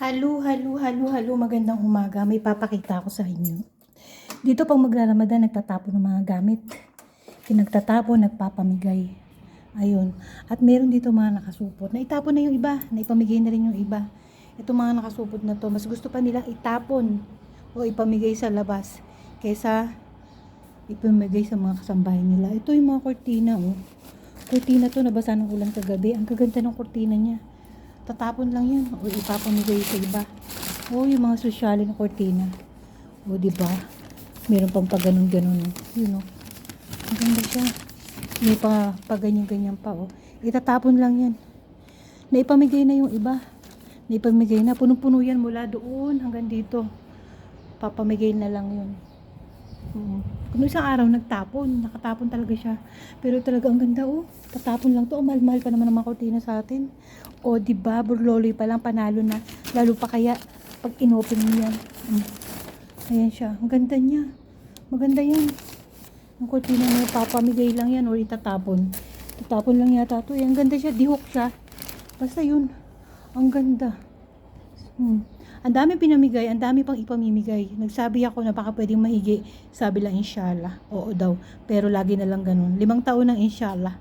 Halo, magandang umaga. May papakita ako sa inyo. Dito pag magla-Ramadan, nagtatapon ng mga gamit. Pinagtatapon, nagpapamigay. Ayun. At meron dito mga nakasupot. Naitapon na yung iba. Naipamigay na rin yung iba. Itong mga nakasupot na to, mas gusto pa nilang itapon o ipamigay sa labas kaysa ipamigay sa mga kasambahay nila. Ito yung mga kortina, oh. Kortina to, nabasa ng ulan kagabi. Ang kaganda ng kortina niya. Tatapon lang yan o ipapamigay sa iba. O yung mga sosyali na kortina. O diba? Meron pang pa ganun-ganun. Yun o. Ang ganda siya. May pa ganyan-ganyan pa o. Itatapon lang yan. Naipamigay na yung iba. Naipamigay na. Punong-puno yan mula doon hanggang dito. Papamigay na lang yun. Kung isang araw nagtapon, nakatapon talaga siya. Pero talaga ang ganda oh. Tatapon lang to. Oh, mahal-mahal pa naman ang mga kortina sa atin. O diba, burloloy pa lang, panalo na. Lalo pa kaya pag inopen mo yan. Ayan siya. Ang ganda niya. Maganda yan. Ang kortina niya, papamigay lang yan or itatapon. Itatapon lang yata to. Ang ganda siya. Dihok siya. Basta yun. Ang ganda. Ang dami pinamigay, ang dami pang ipamimigay. Nagsabi ako na baka pwedeng mahigi. Sabi lang inshallah. Oo daw. Pero lagi na lang ganun. 5 taon ng inshallah.